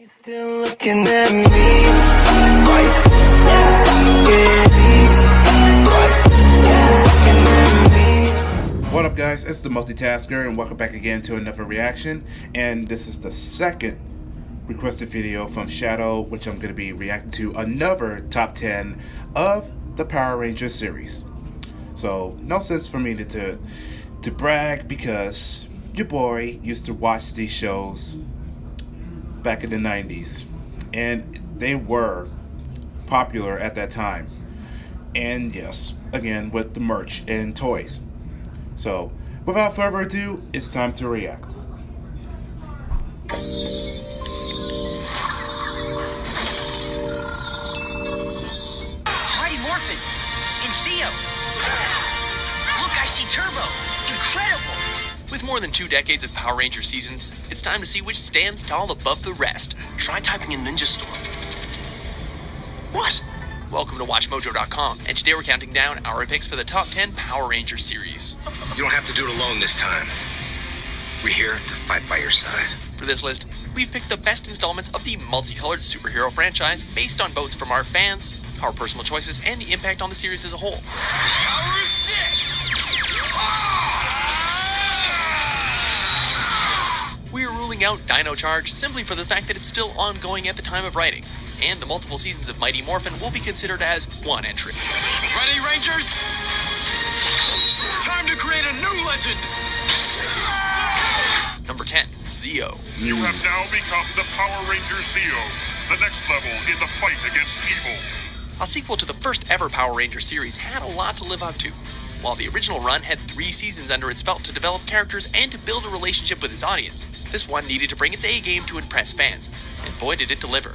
Still looking at me. What up, guys? It's the Multitasker, and welcome back again to another reaction. And this is the second requested video from Shadow, which I'm going to be reacting to another top 10 of the Power Rangers series. So, no sense for me to brag, because your boy used to watch these shows back in the 90s, and they were popular at that time. And yes, again, with the merch and toys. So, without further ado, it's time to react. Mighty Morphin and Zeo. Look, I see Turbo. Incredible. With more than 2 decades of Power Ranger seasons, it's time to see which stands tall above the rest. Try typing in Ninja Storm. What? Welcome to WatchMojo.com, and today we're counting down our picks for the top 10 Power Ranger series. You don't have to do it alone this time. We're here to fight by your side. For this list, we've picked the best installments of the multicolored superhero franchise based on votes from our fans, our personal choices, and the impact on the series as a whole. Power 6! We're ruling out Dino Charge simply for the fact that it's still ongoing at the time of writing, and the multiple seasons of Mighty Morphin will be considered as one entry. Ready, Rangers? Time to create a new legend! Number 10, Zeo. You have now become the Power Ranger Zeo, the next level in the fight against evil. A sequel to the first ever Power Ranger series had a lot to live up to. While the original run had 3 seasons under its belt to develop characters and to build a relationship with its audience, this one needed to bring its A game to impress fans, and boy did it deliver.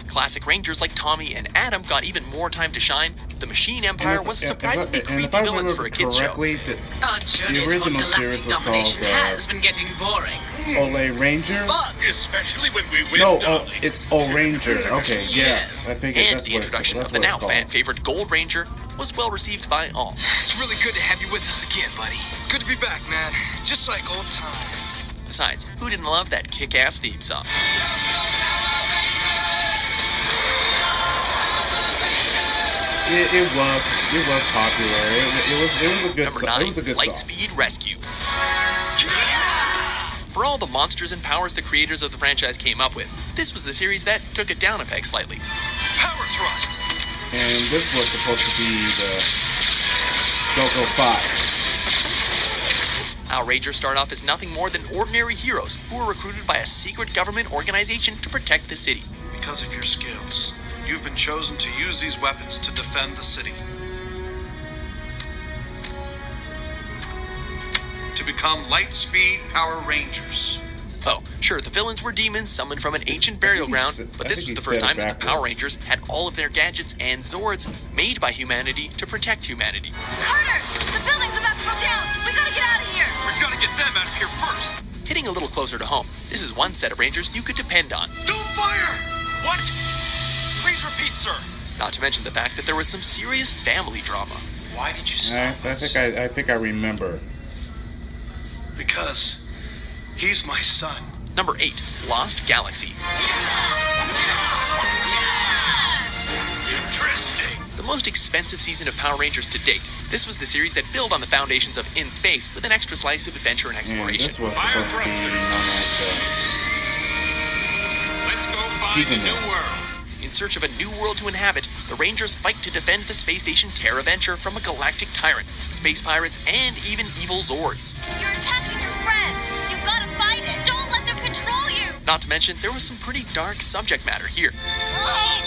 Classic Rangers like Tommy and Adam got even more time to shine. The Machine Empire was surprisingly creepy villains for a kids show. The original series was called has been getting boring. Ole Ranger? Especially when we win. No, it's Ole Ranger. Okay, yes. I think And that's the what introduction it's, of the now called. fan favorite Gold Ranger was well received by all. It's really good to have you with us again, buddy. It's good to be back, man. Just like old times. Besides, who didn't love that kick-ass theme song? It was popular. It was a good Number song. 9, It was a good song. Lightspeed Rescue. For all the monsters and powers the creators of the franchise came up with, this was the series that took it down a peg slightly. Power thrust! And this was supposed to be the Go-Go 5. Our Rangers start off as nothing more than ordinary heroes who were recruited by a secret government organization to protect the city. Because of your skills, you've been chosen to use these weapons to defend the city. To become Lightspeed Power Rangers. Oh, sure, the villains were demons summoned from an ancient burial ground, but this was the first time that the Power Rangers had all of their gadgets and Zords made by humanity to protect humanity. Carter! The building's about to go down! We gotta get out of here! We've got to get them out of here first! Hitting a little closer to home, this is one set of Rangers you could depend on. Don't fire! What? Please repeat, sir. Not to mention the fact that there was some serious family drama. Why did you I stop us? think I remember. Because he's my son. Number 8, Lost Galaxy. Interesting. The most expensive season of Power Rangers to date. This was the series that built on the foundations of In Space with an extra slice of adventure and And exploration. this was supposed to be known as Let's go find Keeping a new it. world. In search of a new world to inhabit, the Rangers fight to defend the space station Terra Venture from a galactic tyrant, space pirates, and even evil Zords. You're attacking your friends! You gotta fight it! Don't let them control you! Not to mention, there was some pretty dark subject matter here. Help!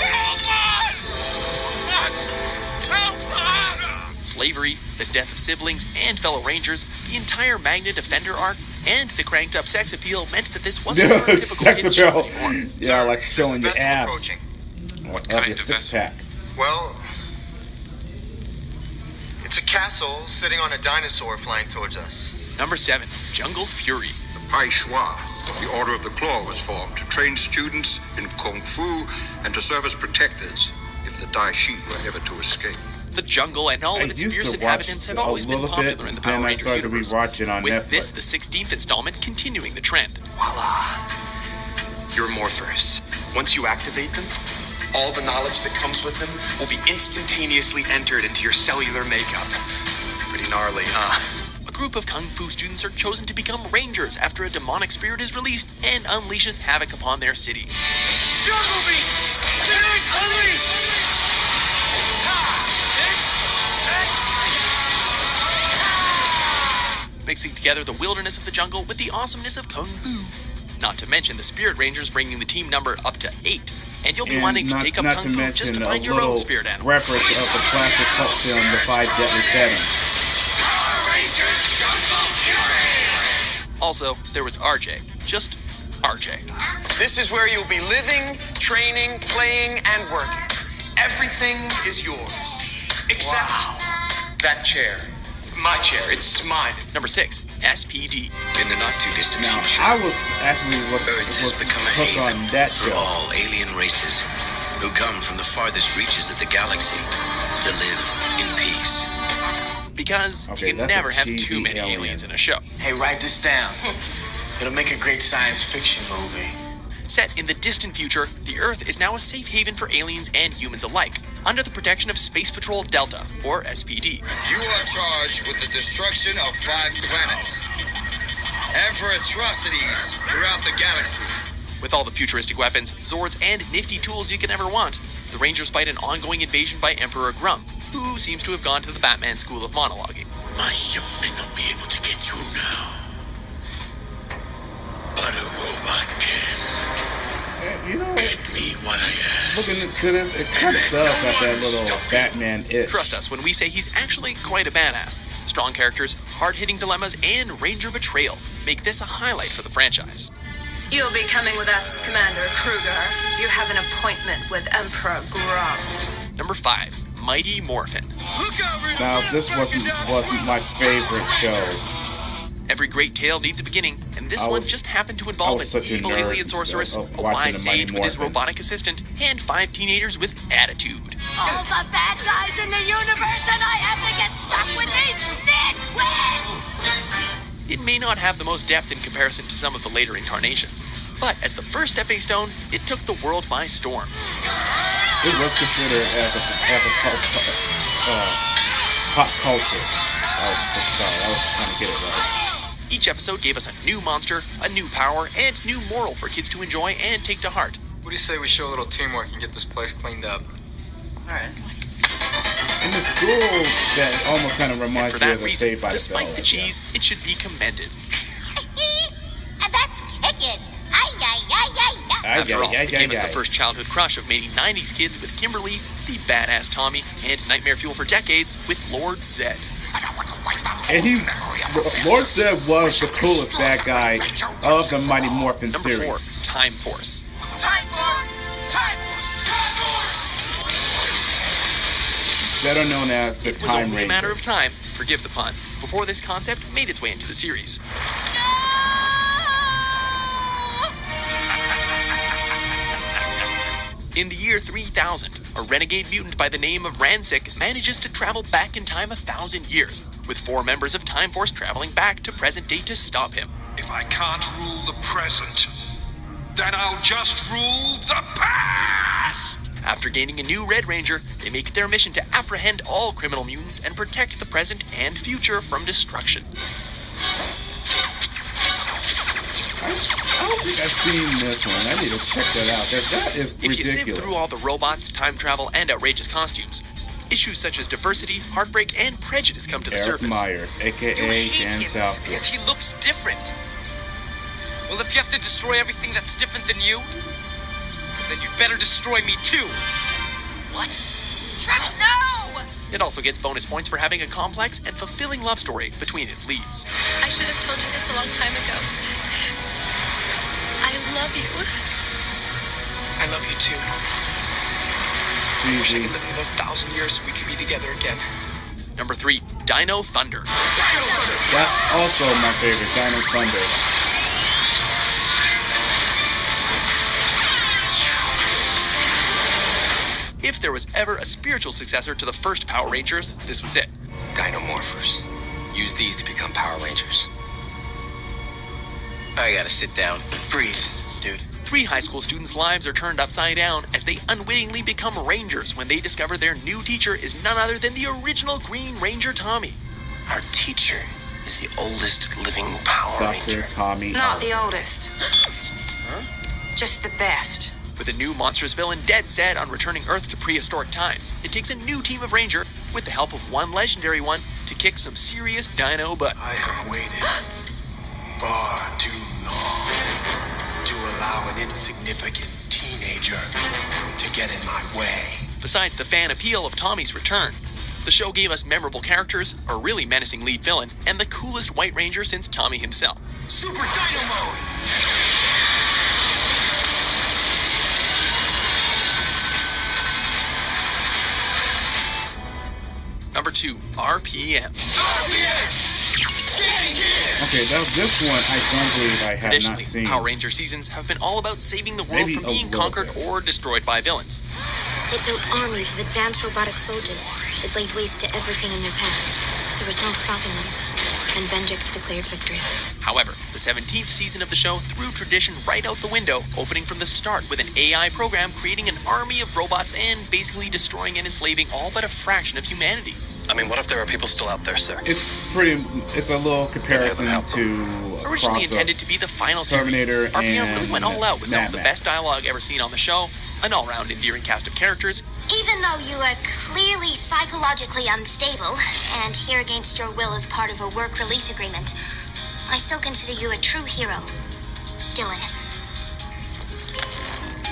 Help us! Help us! Slavery, the death of siblings and fellow Rangers, the entire Magna Defender arc, and the cranked up sex appeal meant that this wasn't your typical sex kids show appeal. anymore. Yeah, like showing your Vessel abs approaching. What of kind your of six vessel? pack. Well, it's a castle sitting on a dinosaur flying towards us. Number 7, Jungle Fury. The Pai Shua, the Order of the Claw, was formed to train students in Kung Fu and to serve as protectors if the Dai Shi were ever to escape. The jungle and all of its fierce inhabitants have always been popular in the Power Rangers universe. With this, the 16th installment, continuing the trend. Voila. Your morphers. Once you activate them, all the knowledge that comes with them will be instantaneously entered into your cellular makeup. Pretty gnarly, huh? A group of Kung Fu students are chosen to become Rangers after a demonic spirit is released and unleashes havoc upon their city. Jungle Beast! Spirit unleashed! Mixing together the wilderness of the jungle with the awesomeness of Kung Fu. Not to mention the Spirit Rangers bringing the team number up to 8. And you'll be wanting to take up Kung Fu just to find your own spirit animal. Reference of the classic cult film, The Five Deadly Settings. Also, there was RJ. Just RJ. This is where you'll be living, training, playing, and working. Everything is yours. Except that chair. My chair. It's mine. Number 6, SPD. In the not-too-distant Now, future, I was actually Earth has become a hooked on haven that for show. all alien races who come from the farthest reaches of the galaxy to live in peace. Because you can never have too many aliens in a show. Hey, write this down. It'll make a great science fiction movie. Set in the distant future, the Earth is now a safe haven for aliens and humans alike, under the protection of Space Patrol Delta, or SPD. You are charged with the destruction of 5 planets and for atrocities throughout the galaxy. With all the futuristic weapons, Zords, and nifty tools you can ever want, the Rangers fight an ongoing invasion by Emperor Grum, who seems to have gone to the Batman School of Monologuing. My ship may not be able to get through now, but a robot can. You know, Get me what I ask. looking into this, it kind of does have that little Batman itch. Trust us when we say he's actually quite a badass. Strong characters, hard-hitting dilemmas, and Ranger betrayal make this a highlight for the franchise. You'll be coming with us, Commander Kruger. You have an appointment with Emperor Grum. Number 5, Mighty Morphin. Now, this wasn't my favorite show. Every great tale needs a beginning, and this one just happened to involve an evil alien sorceress, a wise sage with his robotic assistant, and 5 teenagers with attitude. All the bad guys in the universe, and I have to get stuck with these nitwits! It may not have the most depth in comparison to some of the later incarnations, but as the first stepping stone, it took the world by storm. It was considered as a pop culture. Sorry, I was trying to get it right. Each episode gave us a new monster, a new power, and new moral for kids to enjoy and take to heart. What do you say we show a little teamwork and get this place cleaned up? Alright. And the school that almost kind of And reminds for me that of the reason, Saved by the Bell. despite the cheese, it should be commended. That's kicking. Ay, ay, ay, ay, ay. After all, it gave us the first childhood crush of many 90s kids with Kimberly, the badass Tommy, and nightmare fuel for decades with Lord Zed. And Lord Zed was the coolest bad guy of the Mighty Morphin Number series. 4, Time Force. Time Force! Better known as the It was Time only Ranger. a matter of time, forgive the pun, before this concept made its way into the series. In the year 3000, a renegade mutant by the name of Ransik manages to travel back in time 1,000 years, with 4 members of Time Force traveling back to present day to stop him. If I can't rule the present, then I'll just rule the past! After gaining a new Red Ranger, they make it their mission to apprehend all criminal mutants and protect the present and future from destruction. I don't think I've seen this one. I need to check that out. That is If you ridiculous. sift through all the robots, time travel, and outrageous costumes, issues such as diversity, heartbreak, and prejudice come to the Eric surface. Myers, a.k.a. Dan Southwood. Because he looks different. Well, if you have to destroy everything that's different than you, then you'd better destroy me too. What? Trevor, no! It also gets bonus points for having a complex and fulfilling love story between its leads. I should have told you this a long time ago. I love you. I love you too. I wish I could live another 1,000 years so we could be together again. Number 3, Dino Thunder. That's also my favorite, Dino Thunder. If there was ever a spiritual successor to the first Power Rangers, this was it. Dinomorphers. Use these to become Power Rangers. I gotta sit down. Breathe, dude. 3 high school students' lives are turned upside down as they unwittingly become Rangers when they discover their new teacher is none other than the original Green Ranger Tommy. Our teacher is the oldest living Power Dr. Ranger. Tommy. Not the oldest. Just the best. With a new monstrous villain dead set on returning Earth to prehistoric times, it takes a new team of Ranger, with the help of one legendary one, to kick some serious dino butt. I have waited far too long to allow an insignificant teenager to get in my way. Besides the fan appeal of Tommy's return, the show gave us memorable characters, a really menacing lead villain, and the coolest White Ranger since Tommy himself. Super Dino Mode! Number 2, RPM. Okay, now this one I don't believe I have not Traditionally, seen. Power Ranger seasons have been all about saving the world Maybe from a being little conquered bit. or destroyed by villains. They built armies of advanced robotic soldiers that laid waste to everything in their path. There was no stopping them, and Vengex declared victory. However, the 17th season of the show threw tradition right out the window, opening from the start with an AI program creating an army of robots and basically destroying and enslaving all but a fraction of humanity. I mean, what if there are people still out there, sir? It's a little comparison to Originally intended to be the final series, Terminator RPM really went all out with some Mad of the Max. best dialogue ever seen on the show, an all-round endearing cast of characters, Even though you are clearly psychologically unstable and here against your will as part of a work release agreement, I still consider you a true hero. Dylan.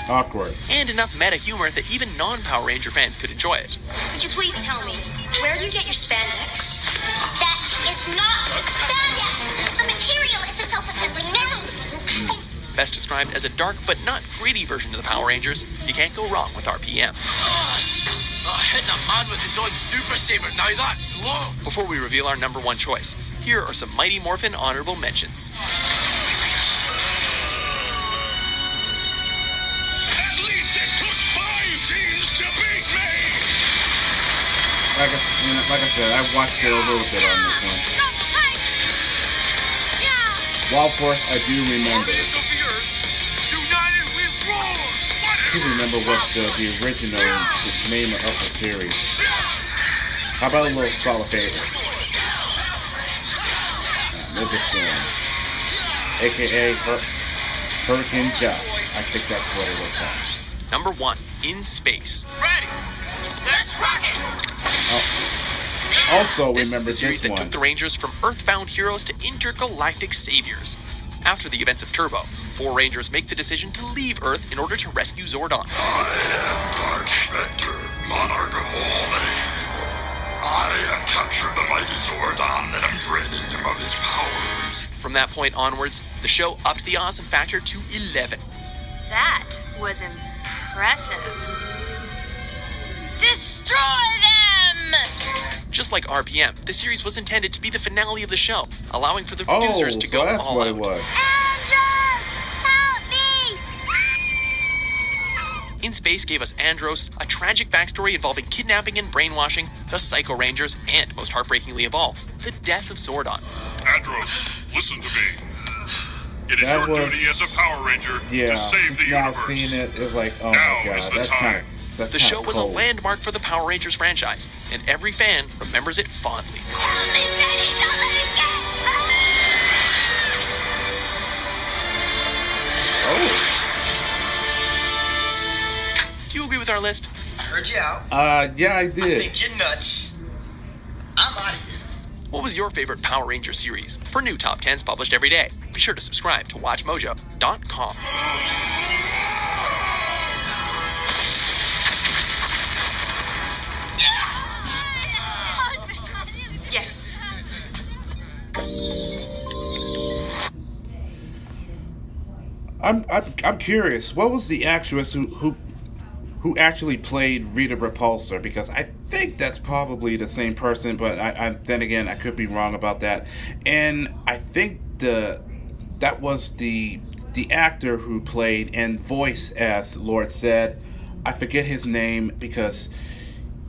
Awkward. and enough meta humor that even non-Power Ranger fans could enjoy it. Could you please tell me, where do you get your spandex? That is not spandex! The material is a self-assembling metal! Best described as a dark but not gritty version of the Power Rangers, you can't go wrong with RPM. Hitting a man with his own Super Saber, now that's low! Before we reveal our number one choice, here are some Mighty Morphin honorable mentions. At least it took 5 teams to beat me! Like I said, I watched it a little bit on this one. Wild Force, I do remember. United we roar! I do remember what's the original name of the series. How about a little Solidator? They're just going. AKA Hurricane Jack. I think that's what it was called. Number 1, In Space. Ready! Let's rock it! Also, This remember is the series this that one. took the Rangers from Earthbound heroes to intergalactic saviors. After the events of Turbo, 4 Rangers make the decision to leave Earth in order to rescue Zordon. I am Dark Spectre, monarch of all that is evil. I have captured the mighty Zordon and am draining him of his powers. From that point onwards, the show upped the awesome factor to 11. That was impressive. Destroy them! Just like RPM, the series was intended to be the finale of the show, allowing for the producers to so go that's all what out. it was. Andros! Help me! In Space gave us Andros, a tragic backstory involving kidnapping and brainwashing, the Psycho Rangers, and, most heartbreakingly of all, the death of Zordon. Andros, listen to me. It is That your was- duty as a Power Ranger Yeah, to save the now universe. seeing it is like, oh Now my god, is the that's time. kind of that's The kinda show was a cold. landmark for the Power Rangers franchise, and every fan remembers it fondly. Do you agree with our list? I heard you out. Yeah, I I did. think you're nuts. I'm out of here. What was your favorite Power Ranger series? For new top 10s published every day, be sure to subscribe to WatchMojo.com. Yes. I'm curious. What was the actress who actually played Rita Repulsor? Because I think that's probably the same person, but I then again I could be wrong about that. And I think that was the actor who played and voiced as Lord Zed. I forget his name because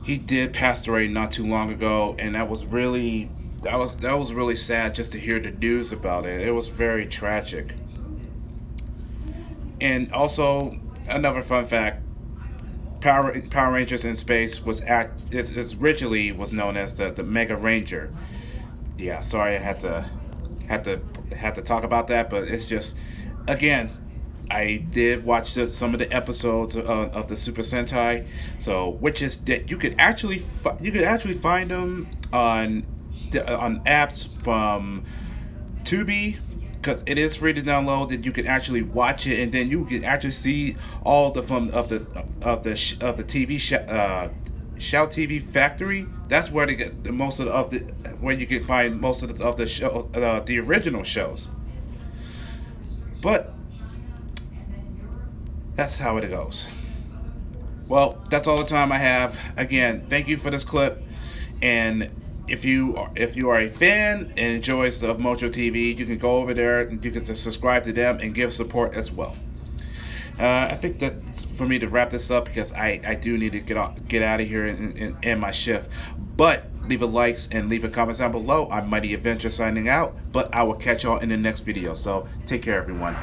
he did pass away not too long ago, and that was really sad just to hear the news about it. It was very tragic. And also, another fun fact: Power Rangers in Space it's originally was known as the Mega Ranger. Yeah, sorry I had to talk about that, but it's just, again, I did watch some of the episodes of the Super Sentai, so which is that you could actually find them on apps from Tubi, because it is free to download. That you can actually watch it, and then you can actually see all the TV Shout TV Factory. That's where they get where you can find most of the show, the original shows. But that's how it goes. Well, that's all the time I have. Again, thank you for this clip, and if you are a fan and enjoys of Mojo TV, you can go over there and you can just subscribe to them and give support as well. I think that's for me to wrap this up, because I do need to get out of here and end my shift. But leave a likes and leave a comments down below. I'm Mighty Avenger signing out, but I will catch y'all in the next video. So take care, everyone.